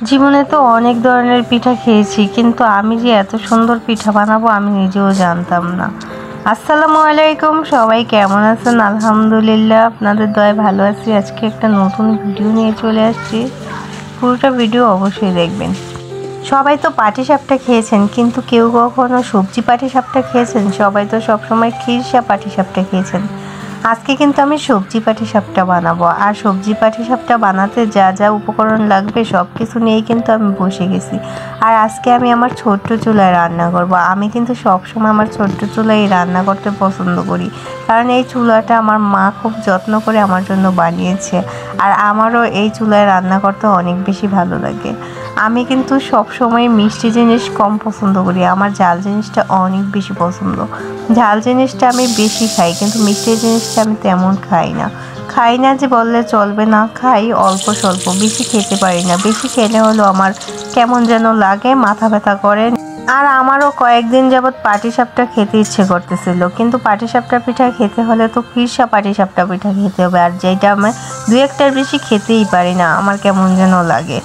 জীবনে তো অনেক ধরনের পিঠা খেয়েছি, কিন্তু আমি যে এত সুন্দর পিঠা বানাবো আমি নিজেও জানতাম না। আসসালামু আলাইকুম, সবাই কেমন আছেন? আলহামদুলিল্লাহ, আপনাদের দয়ায় ভালো আছি। আজকে একটা নতুন ভিডিও নিয়ে চলে আসছি, পুরোটা ভিডিও অবশ্যই দেখবেন। সবাই তো পাটিসাপটা খেয়েছেন, কিন্তু কেউ কখনো সবজি পাটিসাপটা খেয়েছেন? সবাই তো সবসময় খিরসা পাটিসাপটা খেয়েছেন। আজকে কিন্তু আমি সবজি পাটিসাপটা বানাবো। আর সবজি পাটিসাপটা বানাতে যা যা উপকরণ লাগবে সব কিছু নিয়েই কিন্তু আমি বসে গেছি। আর আজকে আমি আমার ছোট্ট চুলায় রান্না করব। আমি কিন্তু সবসময় আমার ছোট্ট চুলায় রান্না করতে পছন্দ করি, কারণ এই চুলাটা আমার মা খুব যত্ন করে আমার জন্য বানিয়েছে। আর আমারও এই চুলায় রান্না করতে অনেক বেশি ভালো লাগে। আমি কিন্তু সবসময় মিষ্টি জিনিস কম পছন্দ করি, আমার ঝাল জিনিসটা অনেক বেশি পছন্দ। ঝাল জিনিসটা আমি বেশি খাই, কিন্তু মিষ্টি জিনিসটা আমি তেমন খাই না যে বললে চলবে না, খাই অল্প স্বল্প, বেশি খেতে পারি না। বেশি খেলে হলো আমার কেমন যেন লাগে, মাথা ব্যথা করে। আর আমারও কয়েকদিন যাবৎ পাটিসাপটা খেতে ইচ্ছে করতেছিল, কিন্তু পাটিসাপটা পিঠা খেতে হলে তো খিরসা পাটিসাপটা পিঠা খেতে হবে, আর যেটা আমি দু একটার বেশি খেতেই পারি না, আমার কেমন যেন লাগে।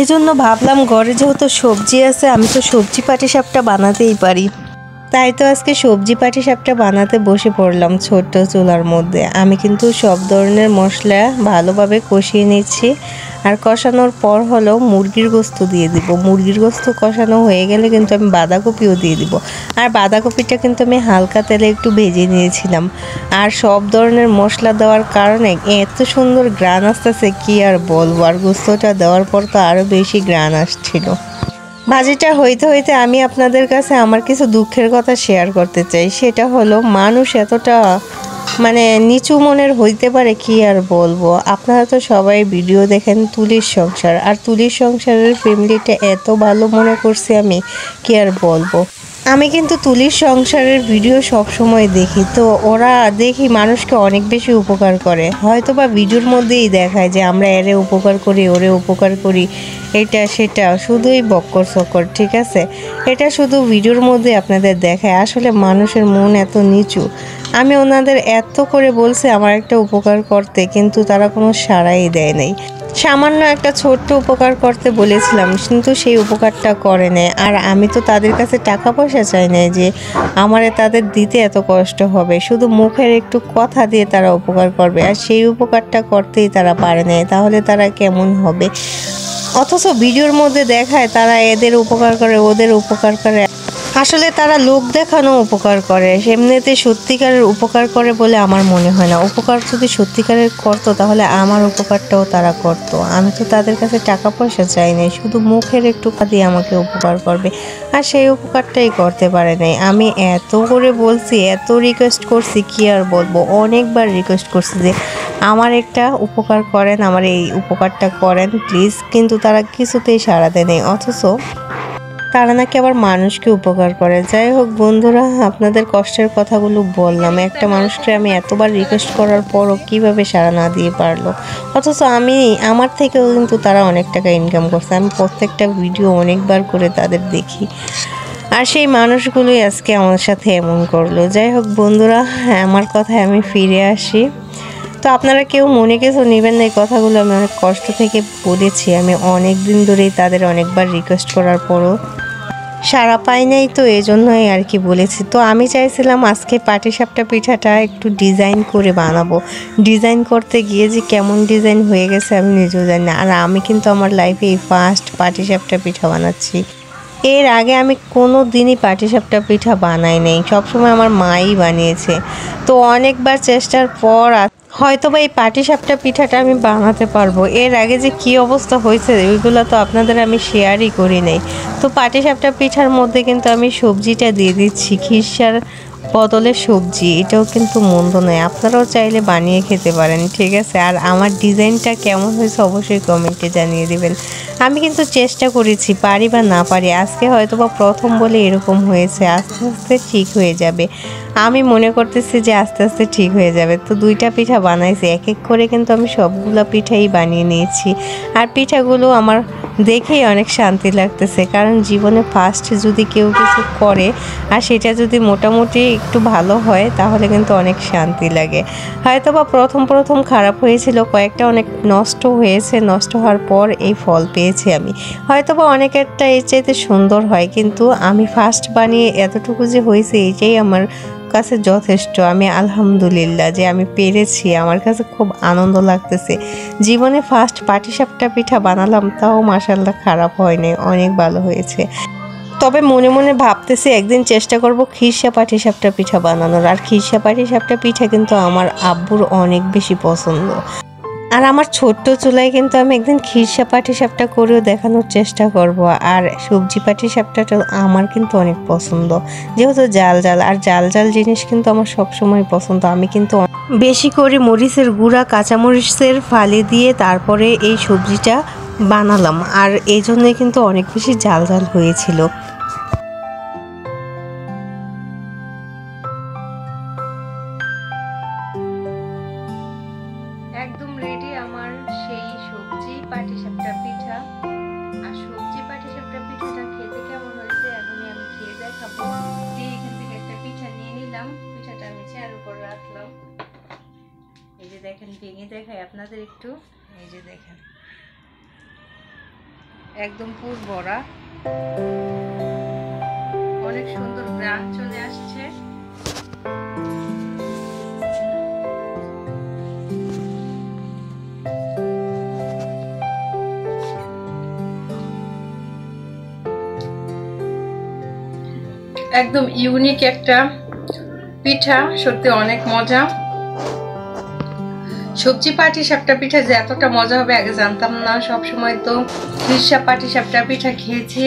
এজন্য ভাবলাম ঘরে যেহেতু সবজি আছে, আমি তো সবজি পাটিসাপটা বানাতেই পারি। তাই তো আজকে সবজি পাটিসাপটা বানাতে বসে পড়লাম ছোট্ট চুলার মধ্যে। আমি কিন্তু সব ধরনের মশলা ভালোভাবে কষিয়ে নিচ্ছি। আর কষানোর পর হলো মুরগির গোস্ত দিয়ে দিব। মুরগির গোস্ত কষানো হয়ে গেলে কিন্তু আমি বাঁধাকপিও দিয়ে দিব। আর বাঁধাকপিটা কিন্তু আমি হালকা তেলে একটু ভেজে নিয়েছিলাম। আর সব ধরনের মশলা দেওয়ার কারণে এত সুন্দর ঘ্রাণ আসতেছে, কি আর বলবো। আর গোস্তটা দেওয়ার পর তো আরও বেশি ঘ্রাণ আসছিল। ভাজিটা হইতে হইতে আমি আপনাদের কাছে আমার কিছু দুঃখের কথা শেয়ার করতে চাই। সেটা হলো, মানুষ এতটা নিচু মনের হইতে পারে, কি আর বলবো। আপনারা তো সবাই ভিডিও দেখেন তুলির সংসার, আর তুলির সংসারের ফ্যামিলিটা এত ভালো মনে করছি আমি, কি আর বলবো। আমি কিন্তু তুলির সংসারের ভিডিও সব সময় দেখি, তো ওরা দেখি মানুষকে অনেক বেশি উপকার করে। হয়তো বা ভিডিওর মধ্যেই দেখায় যে আমরা এরে উপকার করি, ওরে উপকার করি, এটা সেটা শুধুই বক্কর সকর, ঠিক আছে। এটা শুধু ভিডিওর মধ্যে আপনাদের দেখায়, আসলে মানুষের মন এত নিচু। আমি ওনাদের এত করে বলছি আমার একটা উপকার করতে, কিন্তু তারা কোনো সাড়াই দেয় নাই। সামান্য একটা ছোট্ট উপকার করতে বলেছিলাম, কিন্তু সেই উপকারটা করে নেয়। আর আমি তো তাদের কাছে টাকা পয়সা চাই নাই যে আমারে তাদের দিতে এত কষ্ট হবে। শুধু মুখের একটু কথা দিয়ে তারা উপকার করবে, আর সেই উপকারটা করতেই তারা পারে নাই, তাহলে তারা কেমন হবে। অথচ ভিডিওর মধ্যে দেখায় তারা এদের উপকার করে, ওদের উপকার করে। আসলে তারা লোক দেখানো উপকার করে, এমনিতে সত্যিকারের উপকার করে বলে আমার মনে হয় না। উপকার যদি সত্যিকারের করতো তাহলে আমার উপকারটাও তারা করতো। আমি তো তাদের কাছে টাকা পয়সা চাই নাই, শুধু মুখের একটু দিয়ে আমাকে উপকার করবে, আর সেই উপকারটাই করতে পারে নাই। আমি এত করে বলছি, এত রিকোয়েস্ট করছি, কি আর বলবো। অনেকবার রিকোয়েস্ট করছি যে আমার একটা উপকার করেন, আমার এই উপকারটা করেন প্লিজ, কিন্তু তারা কিছুতেই সাড়া দেয় নাই। অথচ তারা নাকি আবার মানুষকে উপকার করে। যাই হোক বন্ধুরা, আপনাদের কষ্টের কথাগুলো বললাম। একটা মানুষকে আমি এতবার রিকোয়েস্ট করার পরও কিভাবে সাড়া না দিয়ে পারলো। অথচ আমার থেকেও কিন্তু তারা অনেক টাকা ইনকাম করছে। আমি প্রত্যেকটা ভিডিও অনেকবার করে তাদের দেখি, আর সেই মানুষগুলোই আজকে আমার সাথে এমন করলো। যাই হোক বন্ধুরা, আমার কথায় আমি ফিরে আসি। তো আপনারা কেউ মনে কিছু নেবেন না, এই কথাগুলো আমি অনেক কষ্ট থেকে বলেছি। আমি অনেক দিন ধরেই তাদের অনেকবার রিকোয়েস্ট করার পরও সাড়া পাই নাই, তো এই জন্যই আর কি বলেছি। তো আমি চাইছিলাম আজকে পাটিসাপটা পিঠাটা একটু ডিজাইন করে বানাবো। ডিজাইন করতে গিয়ে যে কেমন ডিজাইন হয়ে গেছে আমি নিজেও জানি না। আর আমি কিন্তু আমার লাইফে এই ফার্স্ট পাটিসাপটা পিঠা বানাচ্ছি। এর আগে আমি কোনো দিনই পাটিসাপটা পিঠা বানাই নাই, সবসময় আমার মাই বানিয়েছে। তো অনেকবার চেষ্টার পর হয়তো বা এই পাটিসাপটা পিঠাটা আমি বানাতে পারবো। এর আগে যে কি অবস্থা হয়েছে ওইগুলো তো আপনাদের আমি শেয়ারই করি নাই। তো পাটিসাপটা পিঠার মধ্যে কিন্তু আমি সবজিটা দিয়ে দিচ্ছি, খিরসার বদলে সবজি। এটাও কিন্তু মন্দ নয়, আপনারাও চাইলে বানিয়ে খেতে পারেন, ঠিক আছে। আর আমার ডিজাইনটা কেমন হয়েছে অবশ্যই কমেন্টে জানিয়ে দেবেন। আমি কিন্তু চেষ্টা করেছি, পারি বা না পারি, আজকে হয়তো বা প্রথম বলে এরকম হয়েছে। আস্তে আস্তে ঠিক হয়ে যাবে, আমি মনে করতেছি যে আস্তে আস্তে ঠিক হয়ে যাবে। তো দুইটা পিঠা বানাইছি, এক এক করে কিন্তু আমি সবগুলো পিঠাই বানিয়ে নিয়েছি। আর পিঠাগুলো আমার দেখেই অনেক শান্তি লাগতেছে, কারণ জীবনে ফার্স্ট যদি কেউ কিছু করে আর সেটা যদি মোটামুটি একটু ভালো হয় তাহলে কিন্তু অনেক শান্তি লাগে। হয়তো বা প্রথম খারাপ হয়েছিল, কয়েকটা অনেক নষ্ট হয়েছে, নষ্ট হওয়ার পর এই ফল পেয়েছি আমি। হয়তো বা অনেকেরটা এর চাইতে সুন্দর হয়, কিন্তু আমি ফার্স্ট বানিয়ে এতটুকু যে হয়েছে এইটাই আমার কাছে যথেষ্ট। আমি আলহামদুলিল্লাহ যে আমি পেরেছি, আমার কাছে খুব আনন্দ লাগতেছে। জীবনে ফার্স্ট পাটিসাপটা পিঠা বানালাম, তাও মাশাআল্লাহ খারাপ হয়নি, অনেক ভালো হয়েছে। তবে মনে মনে ভাবতেছি একদিন চেষ্টা করব খিরসা পাটিসাপটা পিঠা বানানোর। আর খিরসা পাটিসাপটা পিঠা কিন্তু আমার আব্বুর অনেক বেশি পছন্দ। আর আমার ছোট্ট চুলায় কিন্তু আমি একদিন খিরসা পাটিসাপটা করেও দেখানোর চেষ্টা করব। আর সবজি পাটিসাপটাটা আমার কিন্তু অনেক পছন্দ, যেহেতু জাল জাল, আর জাল জাল জিনিস কিন্তু আমার সবসময় পছন্দ। আমি কিন্তু বেশি করে মরিচের গুঁড়া, কাঁচামরিচের ফালি দিয়ে তারপরে এই সবজিটা বানালাম, আর এই জন্যই কিন্তু অনেক বেশি জাল জাল হয়েছিল। একদম রেডি আমার সেই সবজি পাটিসাপটা পিঠা। আর সবজি পাটিসাপটা পিঠাটা খেতে কেমন হয়েছে এখনই আমি খেয়ে দেখাবো। এখান থেকে একটা পিঠা নিয়ে নিলাম, পিঠাটা আমি চেয়ার উপর রাখলাম। এই যে দেখেন, ভেঙে দেখাই আপনাদের একটু। এই যে দেখেন, একদম পুর ভরা, অনেক সুন্দর গ্রান চলে আসছে। একদম ইউনিক একটা পিঠা, সত্যি অনেক মজা। সবজি পাটিসাপটা পিঠা যে এতটা মজা হবে আগে জানতাম না। সবসময় তো খিরসা পাটিসাপটা পিঠা খেয়েছি,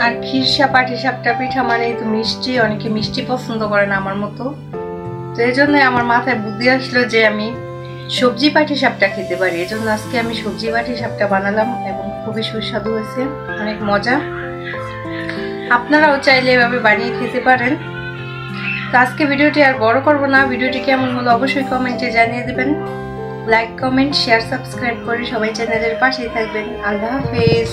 আর খিরসা পাটিসাপটা পিঠা মানে তো মিষ্টি, অনেকে মিষ্টি পছন্দ করে না আমার মতো। তো এই জন্য আমার মাথায় বুদ্ধি আসলো যে আমি সবজি পাটিসাপটা খেতে পারি। এই জন্য আজকে আমি সবজি পাটিসাপটা বানালাম এবং খুবই সুস্বাদু হয়েছে, অনেক মজা। আপনারাও চাইলে এভাবে বানিয়ে খেতে পারেন। তো আজকে ভিডিওটি আর বড় করব না, ভিডিওটি কেমন হলো অবশ্যই কমেন্টে জানিয়ে দেবেন। লাইক, কমেন্ট, শেয়ার, সাবস্ক্রাইব করে সবাই চ্যানেলের পাশেই থাকবেন। আল্লাহ হাফেজ।